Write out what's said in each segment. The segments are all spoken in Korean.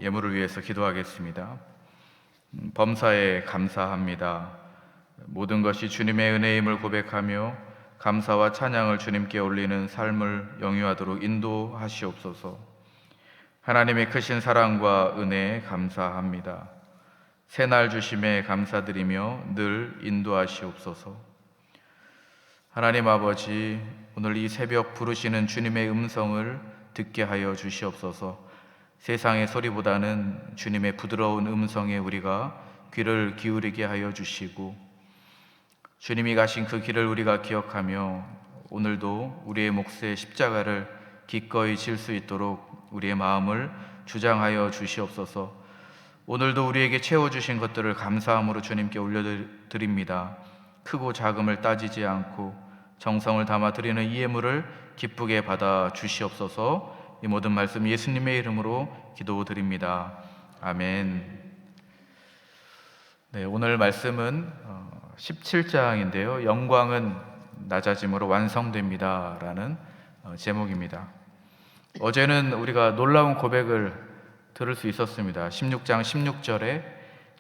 예물을 위해서 기도하겠습니다. 범사에 감사합니다. 모든 것이 주님의 은혜임을 고백하며 감사와 찬양을 주님께 올리는 삶을 영위하도록 인도하시옵소서. 하나님의 크신 사랑과 은혜에 감사합니다. 새날 주심에 감사드리며 늘 인도하시옵소서. 하나님 아버지, 오늘 이 새벽 부르시는 주님의 음성을 듣게 하여 주시옵소서. 세상의 소리보다는 주님의 부드러운 음성에 우리가 귀를 기울이게 하여 주시고, 주님이 가신 그 길을 우리가 기억하며 오늘도 우리의 몫의 십자가를 기꺼이 질 수 있도록 우리의 마음을 주장하여 주시옵소서. 오늘도 우리에게 채워주신 것들을 감사함으로 주님께 올려드립니다. 크고 작음을 따지지 않고 정성을 담아 드리는 이 예물을 기쁘게 받아 주시옵소서. 이 모든 말씀 예수님의 이름으로 기도드립니다. 아멘. 네, 오늘 말씀은 17장인데요. 영광은 낮아짐으로 완성됩니다 라는 제목입니다. 어제는 우리가 놀라운 고백을 들을 수 있었습니다. 16장 16절에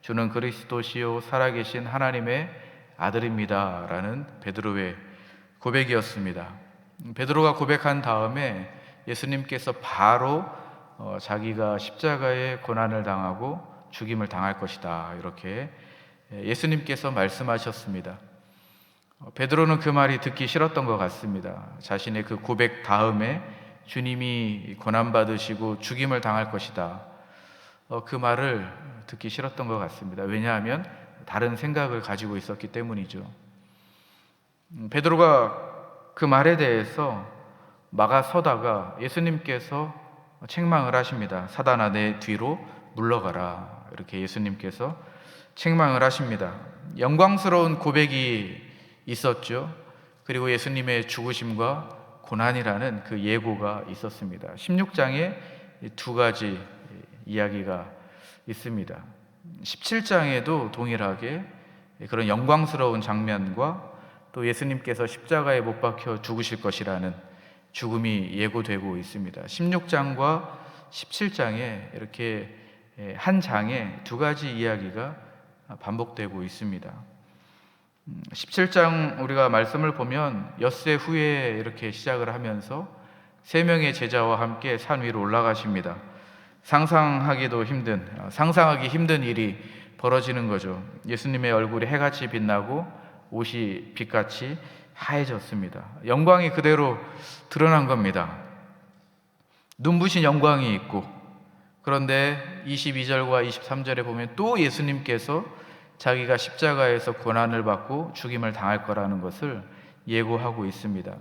주는 그리스도시요 살아계신 하나님의 아들입니다 라는 베드로의 고백이었습니다. 베드로가 고백한 다음에 예수님께서 바로 자기가 십자가의 고난을 당하고 죽임을 당할 것이다, 이렇게 예수님께서 말씀하셨습니다. 베드로는 그 말이 듣기 싫었던 것 같습니다. 자신의 그 고백 다음에 주님이 고난받으시고 죽임을 당할 것이다, 그 말을 듣기 싫었던 것 같습니다. 왜냐하면 다른 생각을 가지고 있었기 때문이죠. 베드로가 그 말에 대해서 막아서다가 예수님께서 책망을 하십니다. 사단아, 내 뒤로 물러가라, 이렇게 예수님께서 책망을 하십니다. 영광스러운 고백이 있었죠. 그리고 예수님의 죽으심과 고난이라는 그 예고가 있었습니다. 16장에 두 가지 이야기가 있습니다. 17장에도 동일하게 그런 영광스러운 장면과 또 예수님께서 십자가에 못 박혀 죽으실 것이라는 죽음이 예고되고 있습니다. 16장과 17장에 이렇게 한 장에 두 가지 이야기가 반복되고 있습니다. 17장 우리가 말씀을 보면 엿새 후에 이렇게 시작을 하면서 세 명의 제자와 함께 산 위로 올라가십니다. 상상하기 힘든 일이 벌어지는 거죠. 예수님의 얼굴이 해같이 빛나고 옷이 빛같이 하얘졌습니다. 영광이 그대로 드러난 겁니다. 눈부신 영광이 있고, 그런데 22절과 23절에 보면 또 예수님께서 자기가 십자가에서 고난을 받고 죽임을 당할 거라는 것을 예고하고 있습니다.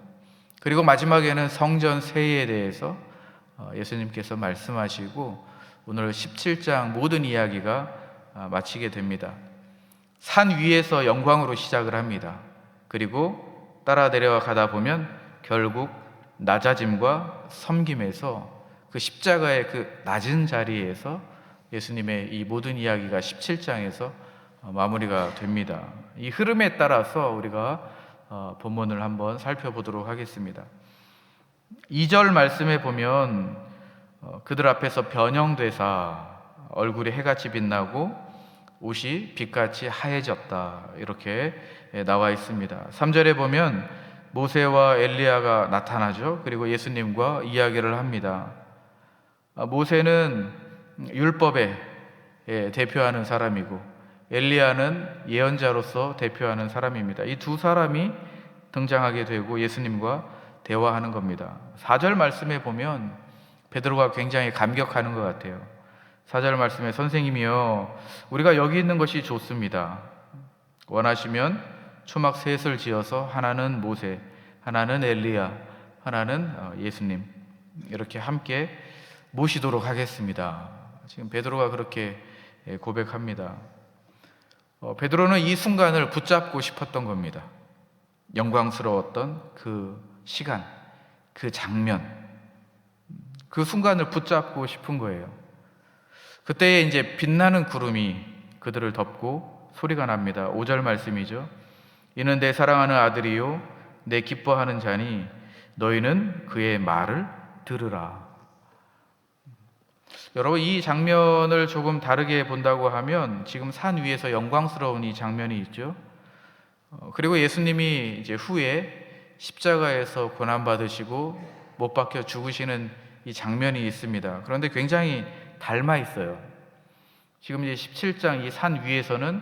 그리고 마지막에는 성전 세의에 대해서 예수님께서 말씀하시고 오늘 17장 모든 이야기가 마치게 됩니다. 산 위에서 영광으로 시작을 합니다. 그리고 따라 내려가다 보면 결국 낮아짐과 섬김에서 그 십자가의 그 낮은 자리에서 예수님의 이 모든 이야기가 17장에서 마무리가 됩니다. 이 흐름에 따라서 우리가 본문을 한번 살펴보도록 하겠습니다. 2절 말씀에 보면 그들 앞에서 변형되사 얼굴이 해같이 빛나고 옷이 빛같이 하얘졌다, 이렇게 나와 있습니다. 3절에 보면 모세와 엘리야가 나타나죠. 그리고 예수님과 이야기를 합니다. 모세는 율법에 대표하는 사람이고 엘리야는 예언자로서 대표하는 사람입니다. 이 두 사람이 등장하게 되고 예수님과 대화하는 겁니다. 4절 말씀에 보면 베드로가 굉장히 감격하는 것 같아요. 4절 말씀에 선생님이요, 우리가 여기 있는 것이 좋습니다. 원하시면 초막 셋을 지어서 하나는 모세, 하나는 엘리야, 하나는 예수님, 이렇게 함께 모시도록 하겠습니다. 지금 베드로가 그렇게 고백합니다. 베드로는 이 순간을 붙잡고 싶었던 겁니다. 영광스러웠던 그 시간, 그 장면, 그 순간을 붙잡고 싶은 거예요. 그때에 이제 빛나는 구름이 그들을 덮고 소리가 납니다. 5절 말씀이죠. 이는 내 사랑하는 아들이요 내 기뻐하는 자니 너희는 그의 말을 들으라. 여러분, 이 장면을 조금 다르게 본다고 하면 지금 산 위에서 영광스러운 이 장면이 있죠. 그리고 예수님이 이제 후에 십자가에서 고난받으시고 못 박혀 죽으시는 이 장면이 있습니다. 그런데 굉장히 닮아 있어요. 지금 이제 17장 이 산 위에서는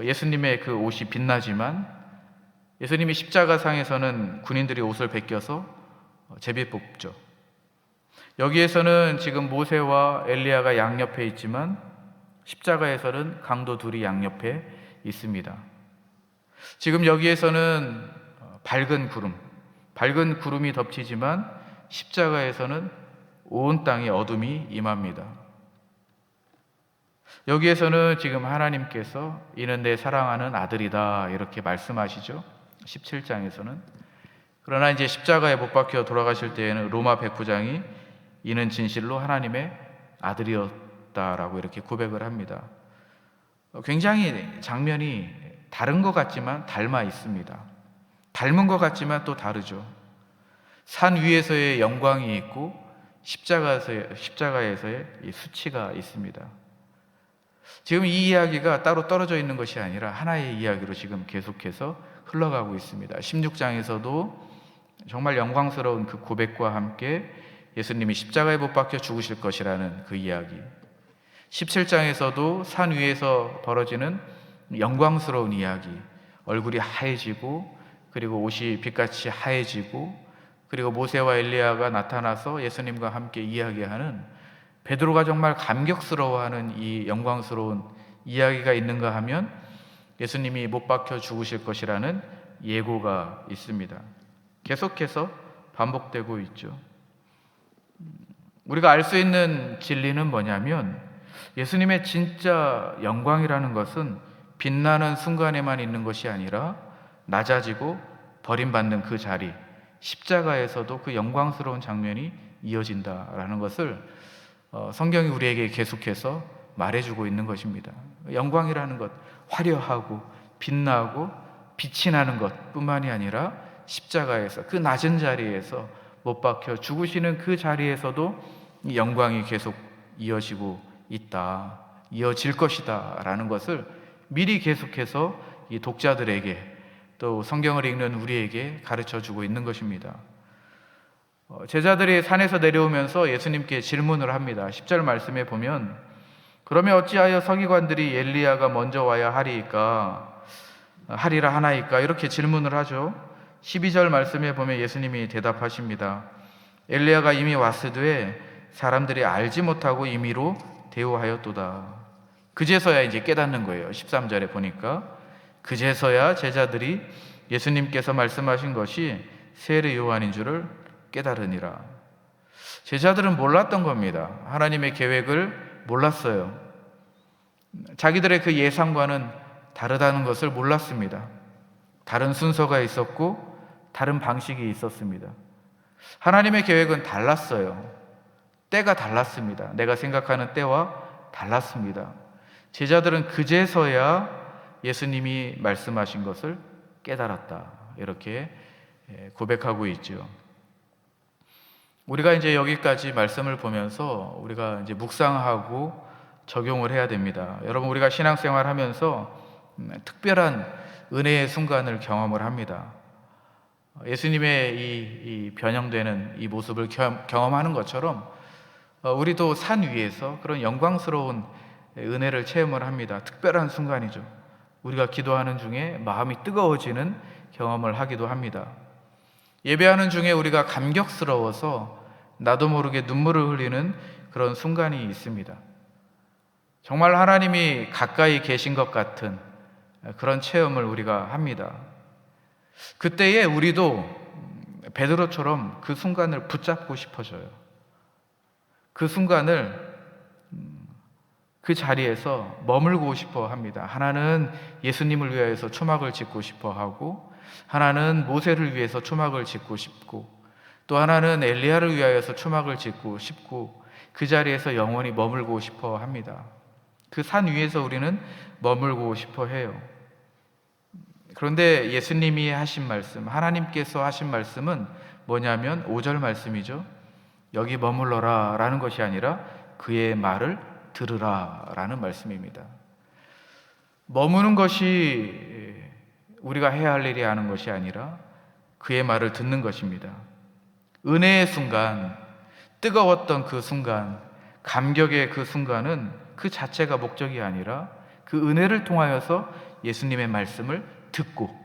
예수님의 그 옷이 빛나지만 예수님이 십자가상에서는 군인들이 옷을 벗겨서 제비 뽑죠. 여기에서는 지금 모세와 엘리야가 양옆에 있지만 십자가에서는 강도 둘이 양옆에 있습니다. 지금 여기에서는 밝은 구름이 덮치지만 십자가에서는 온 땅에 어둠이 임합니다. 여기에서는 지금 하나님께서 이는 내 사랑하는 아들이다 이렇게 말씀하시죠. 17장에서는. 그러나 이제 십자가에 못 박혀 돌아가실 때에는 로마 백부장이 이는 진실로 하나님의 아들이었다라고 이렇게 고백을 합니다. 굉장히 장면이 다른 것 같지만 닮아 있습니다. 닮은 것 같지만 또 다르죠. 산 위에서의 영광이 있고 십자가에서의 이 수치가 있습니다. 지금 이 이야기가 따로 떨어져 있는 것이 아니라 하나의 이야기로 지금 계속해서 흘러가고 있습니다. 16장에서도 정말 영광스러운 그 고백과 함께 예수님이 십자가에 못 박혀 죽으실 것이라는 그 이야기, 17장에서도 산 위에서 벌어지는 영광스러운 이야기, 얼굴이 하얘지고 그리고 옷이 빛같이 하얘지고 그리고 모세와 엘리야가 나타나서 예수님과 함께 이야기하는, 베드로가 정말 감격스러워하는 이 영광스러운 이야기가 있는가 하면 예수님이 못 박혀 죽으실 것이라는 예고가 있습니다. 계속해서 반복되고 있죠. 우리가 알 수 있는 진리는 뭐냐면 예수님의 진짜 영광이라는 것은 빛나는 순간에만 있는 것이 아니라 낮아지고 버림받는 그 자리, 십자가에서도 그 영광스러운 장면이 이어진다라는 것을 성경이 우리에게 계속해서 말해주고 있는 것입니다. 영광이라는 것, 화려하고 빛나고 빛이 나는 것 뿐만이 아니라 십자가에서 그 낮은 자리에서 못 박혀 죽으시는 그 자리에서도 이 영광이 계속 이어지고 있다, 이어질 것이다 라는 것을 미리 계속해서 이 독자들에게 또 성경을 읽는 우리에게 가르쳐 주고 있는 것입니다. 제자들이 산에서 내려오면서 예수님께 질문을 합니다. 10절 말씀에 보면 그러면 어찌하여 서기관들이 엘리야가 먼저 와야 하리라 하나이까 이렇게 질문을 하죠. 12절 말씀에 보면 예수님이 대답하십니다. 엘리야가 이미 왔으되 사람들이 알지 못하고 임의로 대우하였도다. 그제서야 이제 깨닫는 거예요. 13절에 보니까 그제서야 제자들이 예수님께서 말씀하신 것이 세례 요한인 줄을 깨달으니라. 제자들은 몰랐던 겁니다. 하나님의 계획을 몰랐어요. 자기들의 그 예상과는 다르다는 것을 몰랐습니다. 다른 순서가 있었고 다른 방식이 있었습니다. 하나님의 계획은 달랐어요. 때가 달랐습니다. 내가 생각하는 때와 달랐습니다. 제자들은 그제서야 예수님이 말씀하신 것을 깨달았다, 이렇게 고백하고 있죠. 우리가 이제 여기까지 말씀을 보면서 우리가 이제 묵상하고 적용을 해야 됩니다. 여러분, 우리가 신앙생활 하면서 특별한 은혜의 순간을 경험을 합니다. 예수님의 이 변형되는 이 모습을 경험하는 것처럼 우리도 산 위에서 그런 영광스러운 은혜를 체험을 합니다. 특별한 순간이죠. 우리가 기도하는 중에 마음이 뜨거워지는 경험을 하기도 합니다. 예배하는 중에 우리가 감격스러워서 나도 모르게 눈물을 흘리는 그런 순간이 있습니다. 정말 하나님이 가까이 계신 것 같은 그런 체험을 우리가 합니다. 그때에 우리도 베드로처럼 그 순간을 붙잡고 싶어져요. 그 순간을 그 자리에서 머물고 싶어 합니다. 하나는 예수님을 위하여서 초막을 짓고 싶어 하고, 하나는 모세를 위해서 초막을 짓고 싶고, 또 하나는 엘리야를 위하여서 초막을 짓고 싶고, 그 자리에서 영원히 머물고 싶어 합니다. 그 산 위에서 우리는 머물고 싶어 해요. 그런데 예수님이 하신 말씀, 하나님께서 하신 말씀은 뭐냐면 5절 말씀이죠. 여기 머물러라 라는 것이 아니라 그의 말을 들으라라는 말씀입니다. 머무는 것이 우리가 해야 할 일이 하는 것이 아니라 그의 말을 듣는 것입니다. 은혜의 순간, 뜨거웠던 그 순간, 감격의 그 순간은 그 자체가 목적이 아니라 그 은혜를 통하여서 예수님의 말씀을 듣고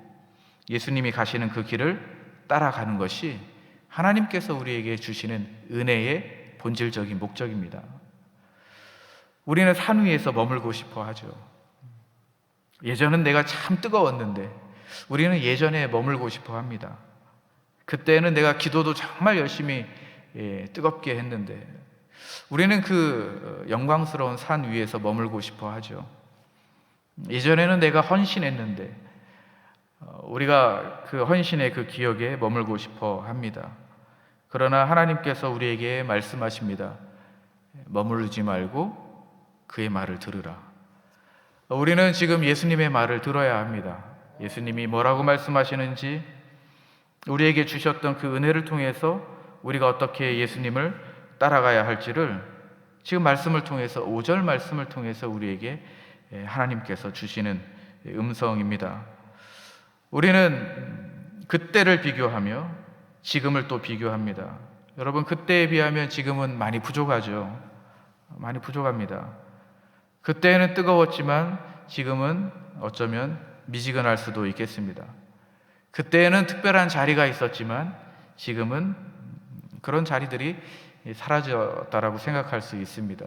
예수님이 가시는 그 길을 따라가는 것이 하나님께서 우리에게 주시는 은혜의 본질적인 목적입니다. 우리는 산 위에서 머물고 싶어 하죠. 예전은 내가 참 뜨거웠는데 우리는 예전에 머물고 싶어 합니다. 그때는 내가 기도도 정말 열심히 뜨겁게 했는데 우리는 그 영광스러운 산 위에서 머물고 싶어 하죠. 예전에는 내가 헌신했는데 우리가 그 헌신의 그 기억에 머물고 싶어 합니다. 그러나 하나님께서 우리에게 말씀하십니다. 머무르지 말고 그의 말을 들으라. 우리는 지금 예수님의 말을 들어야 합니다. 예수님이 뭐라고 말씀하시는지, 우리에게 주셨던 그 은혜를 통해서 우리가 어떻게 예수님을 따라가야 할지를 지금 말씀을 통해서, 5절 말씀을 통해서 우리에게 하나님께서 주시는 음성입니다. 우리는 그때를 비교하며 지금을 또 비교합니다. 여러분, 그때에 비하면 지금은 많이 부족하죠. 많이 부족합니다. 그때는 뜨거웠지만 지금은 어쩌면 미지근할 수도 있겠습니다. 그때는 특별한 자리가 있었지만 지금은 그런 자리들이 사라졌다라고 생각할 수 있습니다.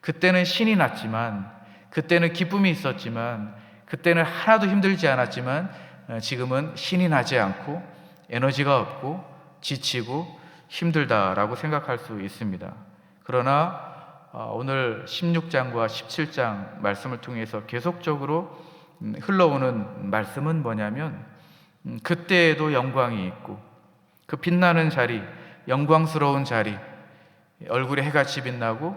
그때는 신이 났지만, 그때는 기쁨이 있었지만, 그때는 하나도 힘들지 않았지만 지금은 신이 나지 않고 에너지가 없고 지치고 힘들다라고 생각할 수 있습니다. 그러나 오늘 16장과 17장 말씀을 통해서 계속적으로 흘러오는 말씀은 뭐냐면, 그때에도 영광이 있고 그 빛나는 자리, 영광스러운 자리, 얼굴에 해같이 빛나고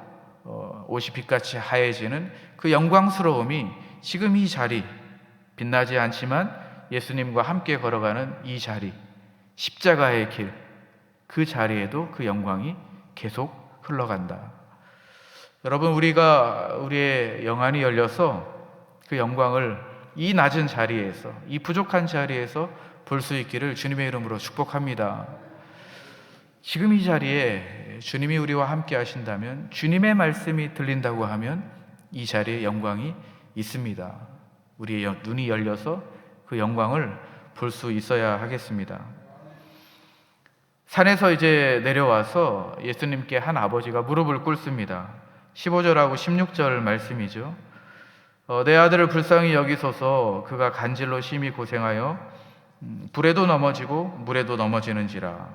옷이 빛같이 하얘지는 그 영광스러움이 지금 이 자리, 빛나지 않지만 예수님과 함께 걸어가는 이 자리, 십자가의 길, 그 자리에도 그 영광이 계속 흘러간다. 여러분, 우리가 우리의 영안이 열려서 그 영광을 이 낮은 자리에서, 이 부족한 자리에서 볼 수 있기를 주님의 이름으로 축복합니다. 지금 이 자리에 주님이 우리와 함께 하신다면, 주님의 말씀이 들린다고 하면 이 자리에 영광이 있습니다. 우리의 눈이 열려서 그 영광을 볼 수 있어야 하겠습니다. 산에서 이제 내려와서 예수님께 한 아버지가 무릎을 꿇습니다. 15절하고 16절 말씀이죠. 내 아들을 불쌍히 여기소서. 그가 간질로 심히 고생하여 불에도 넘어지고 물에도 넘어지는지라.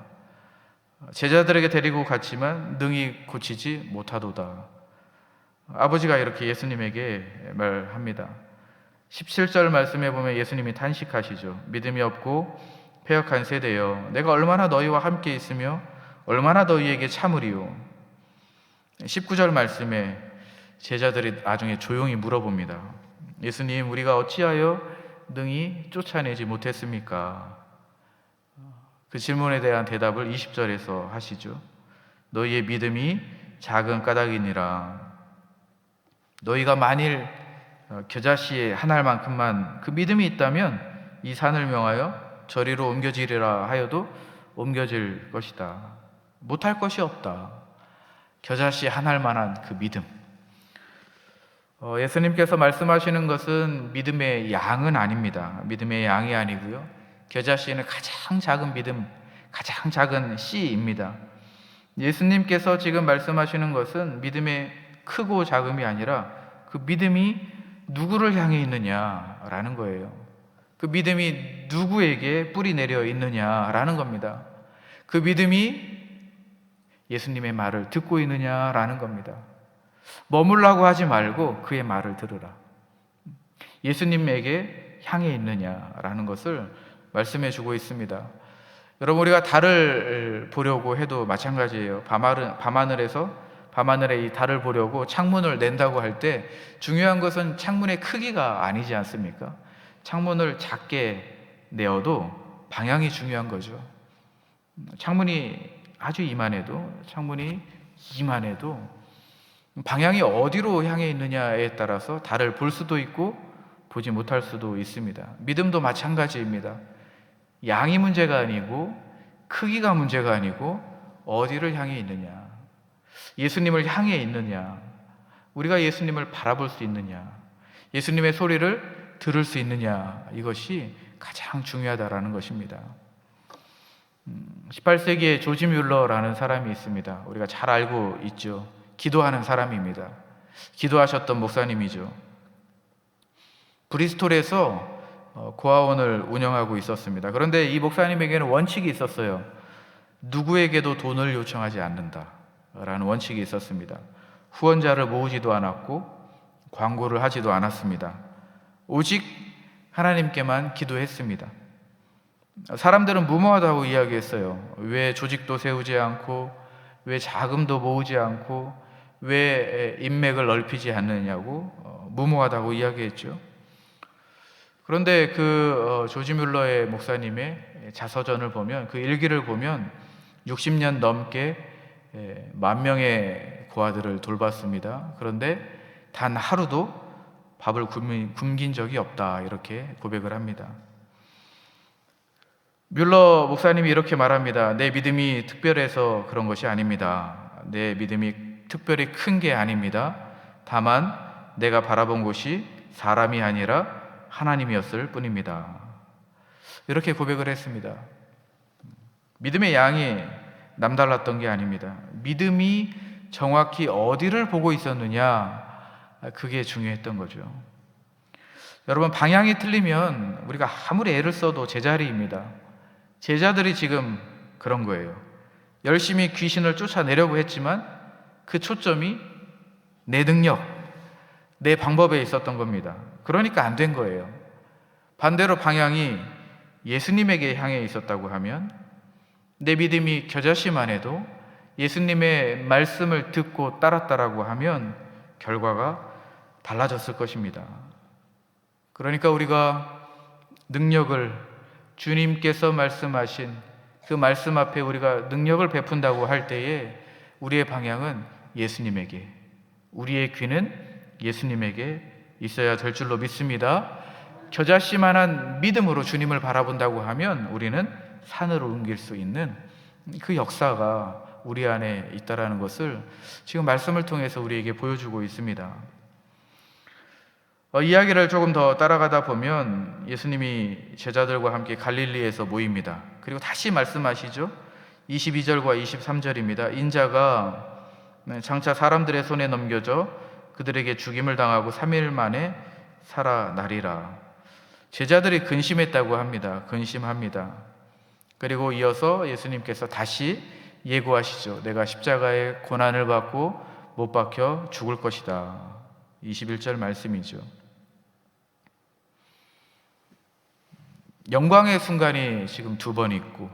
제자들에게 데리고 갔지만 능히 고치지 못하도다. 아버지가 이렇게 예수님에게 말합니다. 17절 말씀에 보면 예수님이 탄식하시죠. 믿음이 없고 패역한 세대여, 내가 얼마나 너희와 함께 있으며 얼마나 너희에게 참으리요. 19절 말씀에 제자들이 나중에 조용히 물어봅니다. 예수님, 우리가 어찌하여 능히 쫓아내지 못했습니까? 그 질문에 대한 대답을 20절에서 하시죠. 너희의 믿음이 작은 까닭이니라. 너희가 만일 겨자씨 한 알만큼만 그 믿음이 있다면 이 산을 명하여 저리로 옮겨지리라 하여도 옮겨질 것이다. 못할 것이 없다. 겨자씨 한 알만한 그 믿음. 예수님께서 말씀하시는 것은 믿음의 양은 아닙니다. 믿음의 양이 아니고요, 겨자씨는 가장 작은 믿음, 가장 작은 씨입니다. 예수님께서 지금 말씀하시는 것은 믿음의 크고 작음이 아니라 그 믿음이 누구를 향해 있느냐라는 거예요. 그 믿음이 누구에게 뿌리 내려 있느냐라는 겁니다. 그 믿음이 예수님의 말을 듣고 있느냐라는 겁니다. 머물라고 하지 말고 그의 말을 들으라. 예수님에게 향해 있느냐라는 것을 말씀해 주고 있습니다. 여러분, 우리가 달을 보려고 해도 마찬가지예요. 밤하늘에 이 달을 보려고 창문을 낸다고 할 때 중요한 것은 창문의 크기가 아니지 않습니까? 창문을 작게 내어도 방향이 중요한 거죠. 창문이 아주 이만해도, 창문이 이만해도 방향이 어디로 향해 있느냐에 따라서 달을 볼 수도 있고 보지 못할 수도 있습니다. 믿음도 마찬가지입니다. 양이 문제가 아니고 크기가 문제가 아니고 어디를 향해 있느냐, 예수님을 향해 있느냐, 우리가 예수님을 바라볼 수 있느냐, 예수님의 소리를 들을 수 있느냐, 이것이 가장 중요하다라는 것입니다. 18세기에 조지 뮬러라는 사람이 있습니다. 우리가 잘 알고 있죠. 기도하는 사람입니다. 기도하셨던 목사님이죠. 브리스톨에서 고아원을 운영하고 있었습니다. 그런데 이 목사님에게는 원칙이 있었어요. 누구에게도 돈을 요청하지 않는다라는 원칙이 있었습니다. 후원자를 모으지도 않았고 광고를 하지도 않았습니다. 오직 하나님께만 기도했습니다. 사람들은 무모하다고 이야기했어요. 왜 조직도 세우지 않고, 왜 자금도 모으지 않고, 왜 인맥을 넓히지 않느냐고 무모하다고 이야기했죠. 그런데 조지 뮬러의 목사님의 자서전을 보면, 그 일기를 보면 60년 넘게 10,000명의 고아들을 돌봤습니다. 그런데 단 하루도 밥을 굶긴 적이 없다, 이렇게 고백을 합니다. 뮬러 목사님이 이렇게 말합니다. 내 믿음이 특별해서 그런 것이 아닙니다. 내 믿음이 특별히 큰 게 아닙니다. 다만 내가 바라본 곳이 사람이 아니라 하나님이었을 뿐입니다. 이렇게 고백을 했습니다. 믿음의 양이 남달랐던 게 아닙니다. 믿음이 정확히 어디를 보고 있었느냐, 그게 중요했던 거죠. 여러분, 방향이 틀리면 우리가 아무리 애를 써도 제자리입니다. 제자들이 지금 그런 거예요. 열심히 귀신을 쫓아내려고 했지만 그 초점이 내 능력, 내 방법에 있었던 겁니다. 그러니까 안 된 거예요. 반대로 방향이 예수님에게 향해 있었다고 하면, 내 믿음이 겨자씨만 해도 예수님의 말씀을 듣고 따랐다라고 하면 결과가 달라졌을 것입니다. 그러니까 우리가 능력을, 주님께서 말씀하신 그 말씀 앞에 우리가 능력을 베푼다고 할 때에 우리의 방향은 예수님에게, 우리의 귀는 예수님에게 있어야 될 줄로 믿습니다. 겨자씨만한 믿음으로 주님을 바라본다고 하면 우리는 산으로 옮길 수 있는 그 역사가 우리 안에 있다라는 것을 지금 말씀을 통해서 우리에게 보여주고 있습니다. 이야기를 조금 더 따라가다 보면 예수님이 제자들과 함께 갈릴리에서 모입니다. 그리고 다시 말씀하시죠. 22절과 23절입니다. 인자가 장차 사람들의 손에 넘겨져 그들에게 죽임을 당하고 3일 만에 살아나리라. 제자들이 근심했다고 합니다. 근심합니다. 그리고 이어서 예수님께서 다시 예고하시죠. 내가 십자가에 고난을 받고 못 박혀 죽을 것이다. 21절 말씀이죠. 영광의 순간이 지금 2번 있고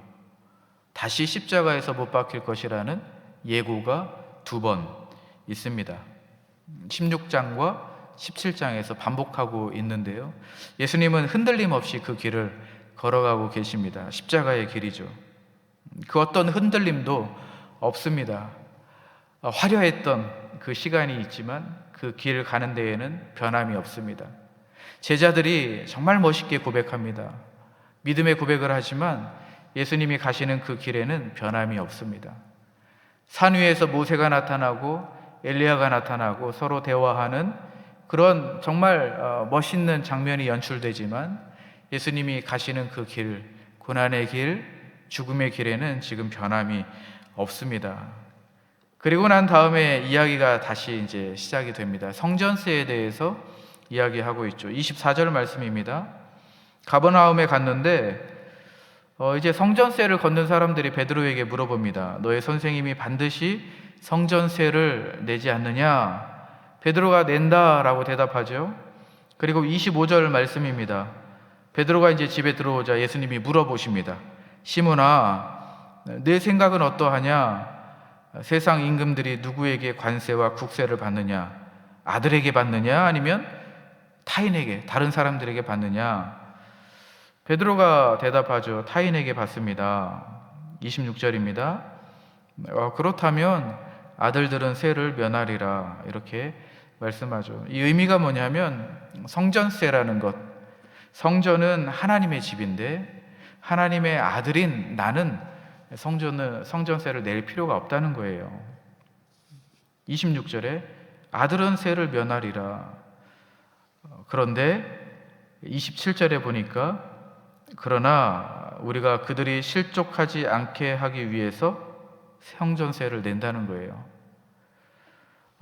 다시 십자가에서 못 박힐 것이라는 예고가 2번 있습니다. 16장과 17장에서 반복하고 있는데요. 예수님은 흔들림 없이 그 길을 걸어가고 계십니다. 십자가의 길이죠. 그 어떤 흔들림도 없습니다. 화려했던 그 시간이 있지만 그 길을 가는 데에는 변함이 없습니다. 제자들이 정말 멋있게 고백합니다. 믿음의 고백을 하지만 예수님이 가시는 그 길에는 변함이 없습니다. 산 위에서 모세가 나타나고 엘리야가 나타나고 서로 대화하는 그런 정말 멋있는 장면이 연출되지만 예수님이 가시는 그 길, 고난의 길, 죽음의 길에는 지금 변함이 없습니다. 그리고 난 다음에 이야기가 다시 이제 시작이 됩니다. 성전세에 대해서 이야기하고 있죠. 24절 말씀입니다. 가버나움에 갔는데 이제 성전세를 걷는 사람들이 베드로에게 물어봅니다. 너의 선생님이 반드시 성전세를 내지 않느냐? 베드로가 낸다라고 대답하죠. 그리고 25절 말씀입니다. 베드로가 이제 집에 들어오자 예수님이 물어보십니다. 시몬아, 내 생각은 어떠하냐? 세상 임금들이 누구에게 관세와 국세를 받느냐? 아들에게 받느냐? 아니면 타인에게, 다른 사람들에게 받느냐? 베드로가 대답하죠. 타인에게 받습니다. 26절입니다. 그렇다면 아들들은 세를 면하리라 이렇게 말씀하죠. 이 의미가 뭐냐면 성전세라는 것, 성전은 하나님의 집인데 하나님의 아들인 나는 성전세를 낼 필요가 없다는 거예요. 26절에 아들은 세를 면하리라. 그런데 27절에 보니까 그러나 우리가 그들이 실족하지 않게 하기 위해서 성전세를 낸다는 거예요.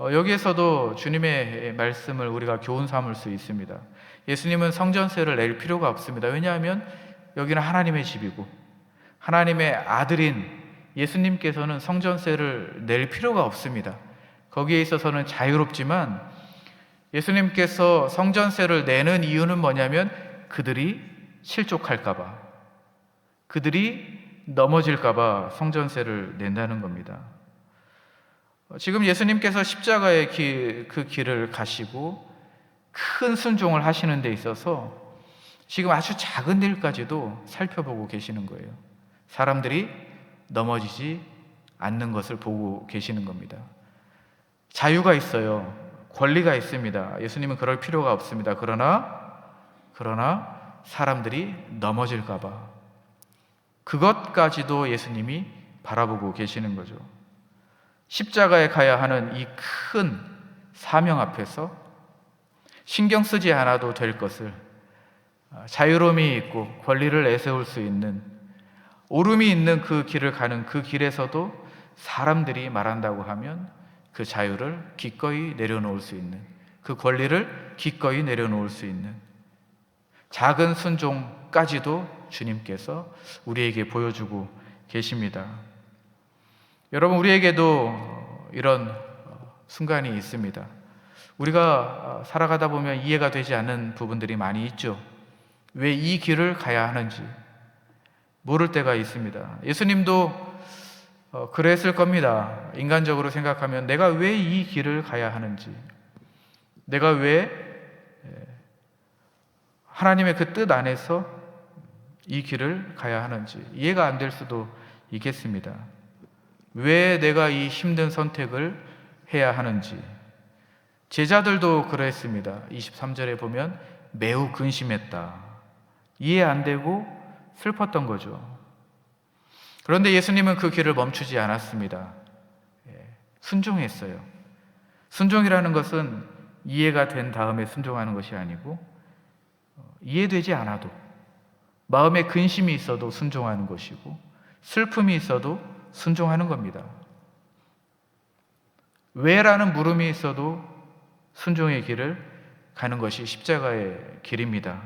여기에서도 주님의 말씀을 우리가 교훈 삼을 수 있습니다. 예수님은 성전세를 낼 필요가 없습니다. 왜냐하면 여기는 하나님의 집이고 하나님의 아들인 예수님께서는 성전세를 낼 필요가 없습니다. 거기에 있어서는 자유롭지만 예수님께서 성전세를 내는 이유는 뭐냐면 그들이 실족할까봐, 그들이 넘어질까봐 성전세를 낸다는 겁니다. 지금 예수님께서 십자가의 그 길을 가시고 큰 순종을 하시는 데 있어서 지금 아주 작은 일까지도 살펴보고 계시는 거예요. 사람들이 넘어지지 않는 것을 보고 계시는 겁니다. 자유가 있어요. 권리가 있습니다. 예수님은 그럴 필요가 없습니다. 그러나 사람들이 넘어질까 봐 그것까지도 예수님이 바라보고 계시는 거죠. 십자가에 가야 하는 이 큰 사명 앞에서 신경 쓰지 않아도 될 것을 자유로움이 있고 권리를 내세울 수 있는 오름이 있는 그 길을 가는 그 길에서도 사람들이 말한다고 하면 그 자유를 기꺼이 내려놓을 수 있는, 그 권리를 기꺼이 내려놓을 수 있는 작은 순종까지도 주님께서 우리에게 보여주고 계십니다. 여러분, 우리에게도 이런 순간이 있습니다. 우리가 살아가다 보면 이해가 되지 않는 부분들이 많이 있죠. 왜 이 길을 가야 하는지 모를 때가 있습니다. 예수님도 그랬을 겁니다. 인간적으로 생각하면 내가 왜 이 길을 가야 하는지, 내가 왜 하나님의 그 뜻 안에서 이 길을 가야 하는지 이해가 안 될 수도 있겠습니다. 왜 내가 이 힘든 선택을 해야 하는지. 제자들도 그랬습니다. 23절에 보면 매우 근심했다. 이해 안 되고 슬펐던 거죠. 그런데 예수님은 그 길을 멈추지 않았습니다. 순종했어요. 순종이라는 것은 이해가 된 다음에 순종하는 것이 아니고 이해되지 않아도 마음에 근심이 있어도 순종하는 것이고 슬픔이 있어도 순종하는 겁니다. 왜라는 물음이 있어도 순종의 길을 가는 것이 십자가의 길입니다.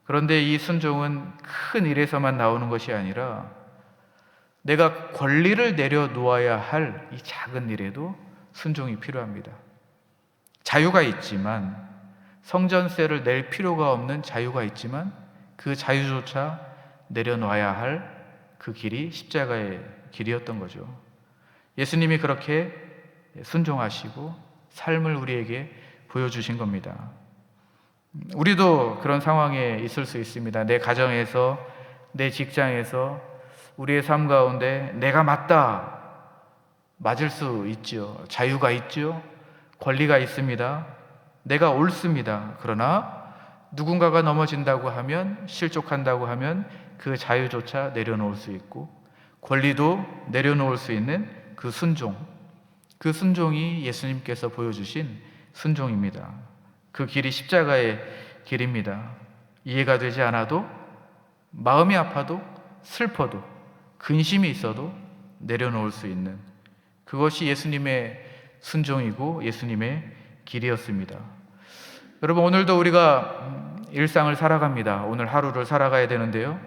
그런데 이 순종은 큰 일에서만 나오는 것이 아니라 내가 권리를 내려놓아야 할 이 작은 일에도 순종이 필요합니다. 자유가 있지만, 성전세를 낼 필요가 없는 자유가 있지만 그 자유조차 내려놓아야 할 그 길이 십자가의 길이었던 거죠. 예수님이 그렇게 순종하시고 삶을 우리에게 보여주신 겁니다. 우리도 그런 상황에 있을 수 있습니다. 내 가정에서, 내 직장에서, 우리의 삶 가운데 내가 맞다, 맞을 수 있죠. 자유가 있죠. 권리가 있습니다. 내가 옳습니다. 그러나 누군가가 넘어진다고 하면, 실족한다고 하면 그 자유조차 내려놓을 수 있고 권리도 내려놓을 수 있는 그 순종, 그 순종이 예수님께서 보여주신 순종입니다. 그 길이 십자가의 길입니다. 이해가 되지 않아도, 마음이 아파도, 슬퍼도, 근심이 있어도 내려놓을 수 있는 그것이 예수님의 순종이고 예수님의 길이었습니다. 여러분, 오늘도 우리가 일상을 살아갑니다. 오늘 하루를 살아가야 되는데요,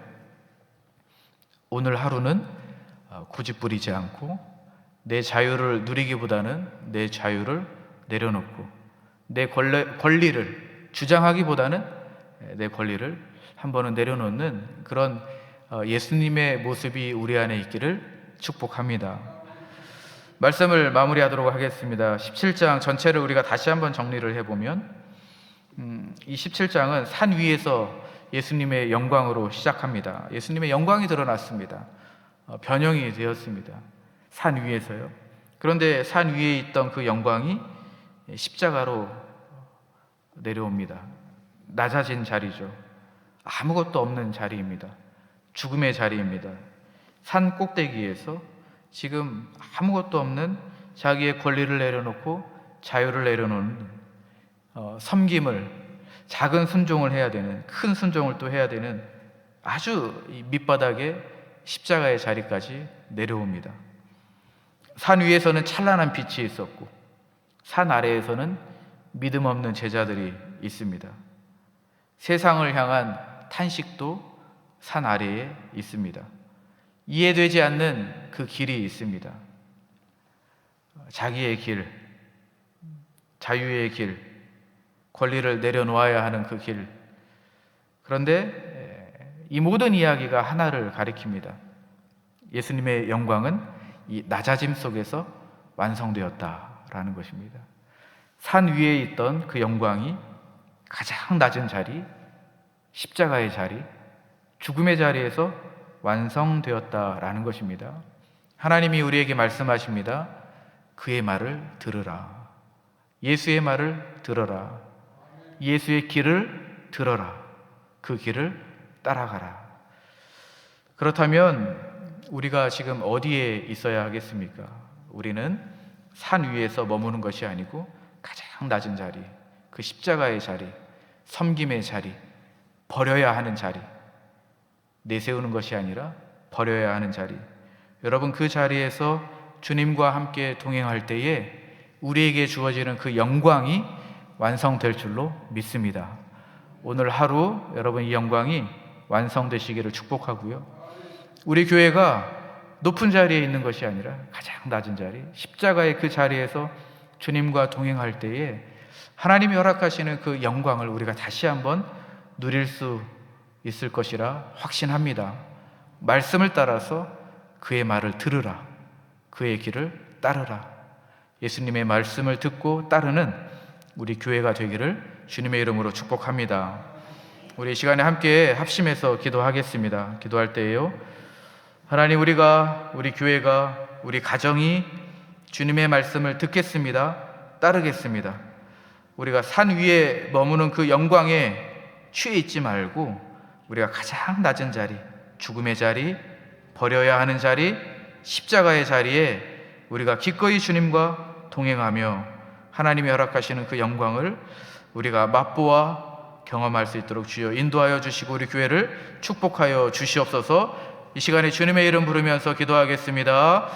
오늘 하루는 고집부리지 않고 내 자유를 누리기보다는 내 자유를 내려놓고 내 권리를 주장하기보다는 내 권리를 한 번은 내려놓는 그런 예수님의 모습이 우리 안에 있기를 축복합니다. 말씀을 마무리하도록 하겠습니다. 17장 전체를 우리가 다시 한번 정리를 해보면 이 17장은 산 위에서 예수님의 영광으로 시작합니다. 예수님의 영광이 드러났습니다. 변형이 되었습니다. 산 위에서요. 그런데 산 위에 있던 그 영광이 십자가로 내려옵니다. 낮아진 자리죠. 아무것도 없는 자리입니다. 죽음의 자리입니다. 산 꼭대기에서 지금 아무것도 없는 자기의 권리를 내려놓고 자유를 내려놓는 섬김을, 작은 순종을 해야 되는, 큰 순종을 또 해야 되는 아주 밑바닥에 십자가의 자리까지 내려옵니다. 산 위에서는 찬란한 빛이 있었고 산 아래에서는 믿음 없는 제자들이 있습니다. 세상을 향한 탄식도 산 아래에 있습니다. 이해되지 않는 그 길이 있습니다. 자기의 길, 자유의 길, 권리를 내려놓아야 하는 그 길. 그런데 이 모든 이야기가 하나를 가리킵니다. 예수님의 영광은 이 낮아짐 속에서 완성되었다라는 것입니다. 산 위에 있던 그 영광이 가장 낮은 자리, 십자가의 자리, 죽음의 자리에서 완성되었다라는 것입니다. 하나님이 우리에게 말씀하십니다. 그의 말을 들으라. 예수의 말을 들어라. 예수의 길을 들어라. 그 길을 따라가라. 그렇다면 우리가 지금 어디에 있어야 하겠습니까? 우리는 산 위에서 머무는 것이 아니고 가장 낮은 자리, 그 십자가의 자리, 섬김의 자리, 버려야 하는 자리, 내세우는 것이 아니라 버려야 하는 자리. 여러분, 그 자리에서 주님과 함께 동행할 때에 우리에게 주어지는 그 영광이 완성될 줄로 믿습니다. 오늘 하루 여러분 이 영광이 완성되시기를 축복하고요. 우리 교회가 높은 자리에 있는 것이 아니라 가장 낮은 자리, 십자가의 그 자리에서 주님과 동행할 때에 하나님이 허락하시는 그 영광을 우리가 다시 한번 누릴 수 있을 것이라 확신합니다. 말씀을 따라서 그의 말을 들으라. 그의 길을 따르라. 예수님의 말씀을 듣고 따르는 우리 교회가 되기를 주님의 이름으로 축복합니다. 우리 이 시간에 함께 합심해서 기도하겠습니다. 기도할 때에요, 하나님, 우리 교회가, 우리 가정이 주님의 말씀을 듣겠습니다. 따르겠습니다. 우리가 산 위에 머무는 그 영광에 취해 있지 말고 우리가 가장 낮은 자리, 죽음의 자리, 버려야 하는 자리, 십자가의 자리에 우리가 기꺼이 주님과 동행하며 하나님이 허락하시는 그 영광을 우리가 맛보아 경험할 수 있도록 주여 인도하여 주시고 우리 교회를 축복하여 주시옵소서. 이 시간에 주님의 이름 부르면서 기도하겠습니다.